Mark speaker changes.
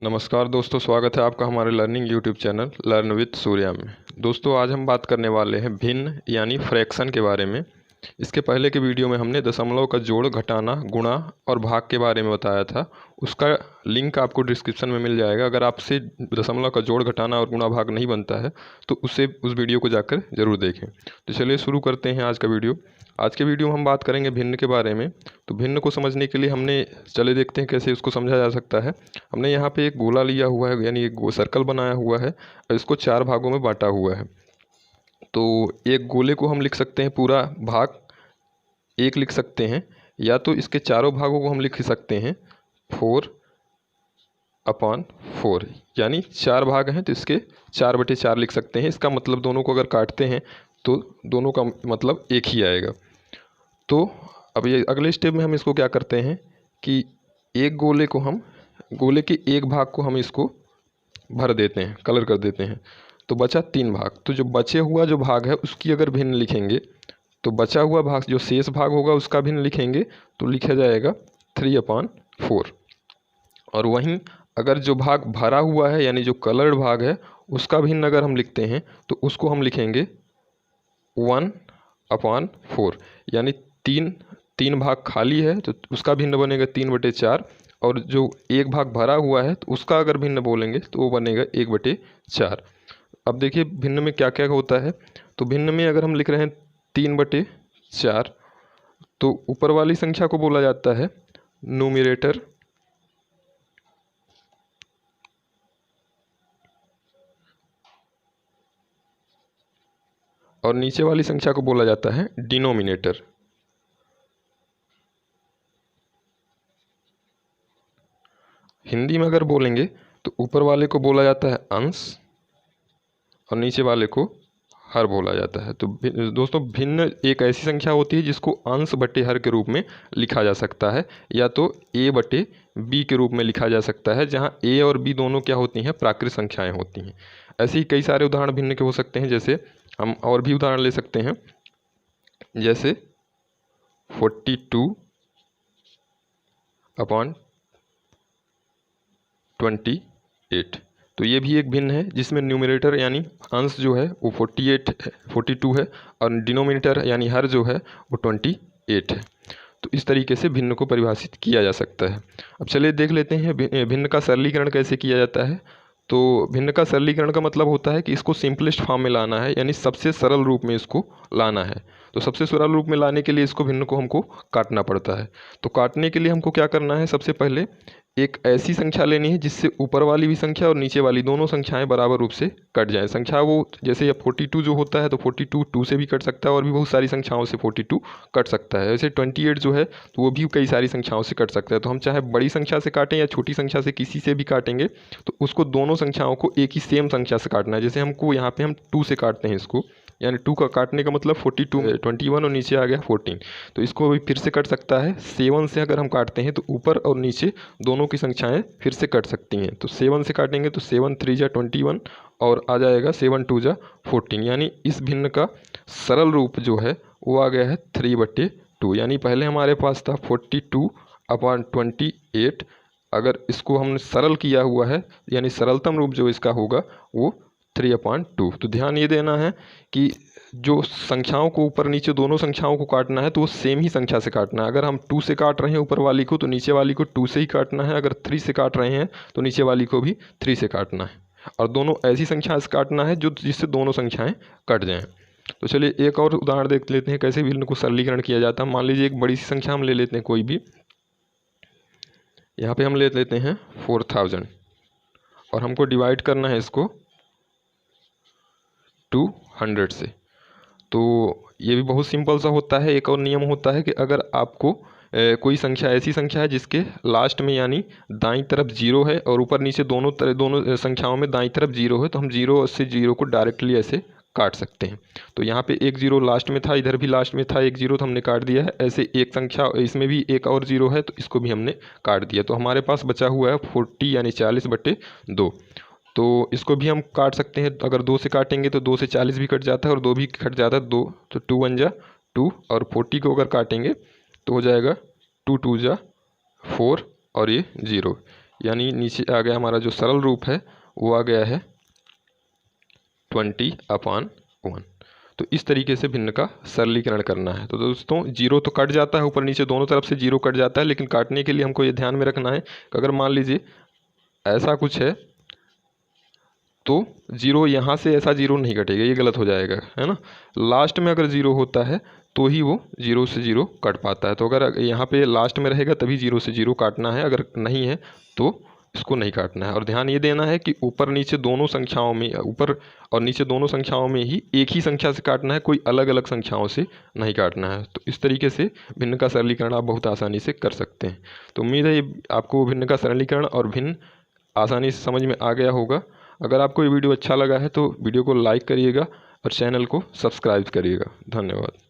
Speaker 1: नमस्कार दोस्तों, स्वागत है आपका हमारे learning YouTube channel learn with Surya में। दोस्तों, आज हम बात करने वाले हैं भिन्न यानी फ्रैक्शन के बारे में। इसके पहले के वीडियो में हमने दशमलव का जोड़, घटाना, गुणा और भाग के बारे में बताया था। उसका लिंक आपको डिस्क्रिप्शन में मिल जाएगा। अगर आपसे दशमलव का जोड़, घटाना और गुणा भाग नहीं बनता है तो उस वीडियो को जाकर ज़रूर देखें। तो चलिए शुरू करते हैं आज का वीडियो। आज के वीडियो में हम बात करेंगे भिन्न के बारे में। तो भिन्न को समझने के लिए चले देखते हैं कैसे उसको समझा जा सकता है। हमने यहाँ पे एक गोला लिया हुआ है, यानी एक सर्कल बनाया हुआ है और इसको 4 भागों में बांटा हुआ है। तो एक गोले को हम लिख सकते हैं पूरा भाग 1 लिख सकते हैं, या तो इसके चारों भागों को हम लिख सकते हैं 4/4, यानी 4 भाग हैं तो इसके 4/4 लिख सकते हैं। इसका मतलब दोनों को अगर काटते हैं तो दोनों का मतलब एक ही आएगा। तो अब ये अगले स्टेप में हम इसको क्या करते हैं कि एक गोले के एक भाग को हम इसको भर देते हैं, कलर कर देते हैं। तो बचा 3 भाग। तो जो बचे हुआ जो भाग है उसकी अगर भिन्न लिखेंगे तो बचा हुआ भाग, जो शेष भाग होगा उसका भिन्न लिखेंगे तो लिखा जाएगा 3/4। और वहीं अगर जो भाग भरा हुआ है यानी जो कलर्ड भाग है उसका भिन्न अगर हम लिखते हैं तो उसको हम लिखेंगे 1/4, यानी तीन भाग खाली है तो उसका भिन्न बनेगा 3/4। और जो एक भाग भरा हुआ है तो उसका अगर भिन्न बोलेंगे तो वो बनेगा 1/4। अब देखिए भिन्न में क्या क्या होता है। तो भिन्न में अगर हम लिख रहे हैं 3/4 तो ऊपर वाली संख्या को बोला जाता है न्यूमरेटर, और नीचे वाली संख्या को बोला जाता है डिनोमिनेटर। हिंदी में अगर बोलेंगे तो ऊपर वाले को बोला जाता है अंश और नीचे वाले को हर बोला जाता है। तो दोस्तों, भिन्न एक ऐसी संख्या होती है जिसको अंश बटे हर के रूप में लिखा जा सकता है, या तो a बटे b के रूप में लिखा जा सकता है, जहां a और b दोनों क्या होती हैं, प्राकृत संख्याएं होती हैं। ऐसे ही कई सारे उदाहरण भिन्न के हो सकते हैं। जैसे हम और भी उदाहरण ले सकते हैं, जैसे 42/28। तो ये भी एक भिन्न है जिसमें न्यूमरेटर यानी अंश जो है वो 42 है और डिनोमिनेटर यानी हर जो है वो 28 है। तो इस तरीके से भिन्न को परिभाषित किया जा सकता है। अब चलिए देख लेते हैं भिन्न का सरलीकरण कैसे किया जाता है। तो भिन्न का सरलीकरण का मतलब होता है कि इसको सिंपलेस्ट फॉर्म में लाना है, यानी सबसे सरल रूप में इसको लाना है। तो सबसे सरल रूप में लाने के लिए इसको भिन्न को हमको काटना पड़ता है। तो काटने के लिए हमको क्या करना है, सबसे पहले एक ऐसी संख्या लेनी है जिससे ऊपर वाली भी संख्या और नीचे वाली दोनों संख्याएं बराबर रूप से कट जाएं। संख्या वो जैसे 42 जो होता है तो 42 2 से भी कट सकता है और भी बहुत सारी संख्याओं से 42 कट सकता है। वैसे 28 जो है तो वो भी कई सारी संख्याओं से कट सकता है। तो हम चाहे बड़ी संख्या से काटें या छोटी संख्या से किसी से भी काटेंगे तो उसको दोनों संख्याओं को एक ही सेम संख्या से काटना है। जैसे हमको यहाँ पे हम 2 से काटते हैं इसको, यानी 2 का काटने का मतलब 42 21 और नीचे आ गया 14। तो इसको अभी फिर से कट सकता है। 7 से अगर हम काटते हैं तो ऊपर और नीचे दोनों की संख्याएं फिर से कट सकती हैं। तो 7 से काटेंगे तो 7 3 जा 21 और आ जाएगा 7 2 जा 14। यानी इस भिन्न का सरल रूप जो है वो आ गया है 3/2। यानी पहले हमारे पास था 42/28। अगर इसको हमने सरल किया हुआ है यानी सरलतम रूप जो इसका होगा वो 3/2। तो ध्यान ये देना है कि जो संख्याओं को ऊपर नीचे दोनों संख्याओं को काटना है तो वो सेम ही संख्या से काटना है। अगर हम 2 से काट रहे हैं ऊपर वाली को तो नीचे वाली को 2 से ही काटना है। अगर 3 से काट रहे हैं तो नीचे वाली को भी 3 से काटना है। और दोनों ऐसी संख्या से काटना है जिससे दोनों संख्याएं कट जाएं। तो चलिए एक और उदाहरण देख लेते हैं कैसे भिन्न को सरलीकरण किया जाता है। मान लीजिए एक बड़ी सी संख्या हम ले लेते हैं कोई भी। यहाँ पे हम ले लेते हैं 4000 और हमको डिवाइड करना है इसको 200 से। तो ये भी बहुत सिंपल सा होता है। एक और नियम होता है कि अगर आपको कोई संख्या ऐसी संख्या है जिसके लास्ट में यानी दाईं तरफ 0 है और ऊपर नीचे दोनों संख्याओं में दाईं तरफ 0 है तो हम 0 से 0 को डायरेक्टली ऐसे काट सकते हैं। तो यहाँ पे एक 0 लास्ट में था, इधर भी लास्ट में था एक 0 तो हमने काट दिया है। ऐसे एक संख्या इसमें भी एक और 0 है तो इसको भी हमने काट दिया। तो हमारे पास बचा हुआ है 40 यानी 40/2। तो इसको भी हम काट सकते हैं। अगर 2 से काटेंगे तो 2 से 40 भी कट जाता है और 2 भी कट जाता है 2, तो 2 1 जा 2 और 40 को अगर काटेंगे तो हो जाएगा 2 2 जा 4 और ये 0। यानी नीचे आ गया हमारा जो सरल रूप है वो आ गया है 20/1। तो इस तरीके से भिन्न का सरलीकरण करना है। तो दोस्तों जीरो तो कट जाता है, ऊपर नीचे दोनों तरफ से जीरो कट जाता है, लेकिन काटने के लिए हमको ये ध्यान में रखना है कि अगर मान लीजिए ऐसा कुछ है तो जीरो यहाँ से ऐसा जीरो नहीं कटेगा, ये गलत हो जाएगा, है ना। लास्ट में अगर जीरो होता है तो ही वो जीरो से जीरो कट पाता है। तो अगर यहाँ पे लास्ट में रहेगा तभी जीरो से जीरो काटना है, अगर नहीं है तो इसको नहीं काटना है। और ध्यान ये देना है कि ऊपर नीचे दोनों संख्याओं में, ऊपर और नीचे दोनों संख्याओं में ही एक ही संख्या से काटना है, कोई अलग अलग संख्याओं से नहीं काटना है। तो इस तरीके से भिन्न का सरलीकरण आप बहुत आसानी से कर सकते हैं। तो उम्मीद है ये आपको भिन्न का सरलीकरण और भिन्न आसानी से समझ में आ गया होगा। अगर आपको ये वीडियो अच्छा लगा है तो वीडियो को लाइक करिएगा और चैनल को सब्सक्राइब करिएगा। धन्यवाद।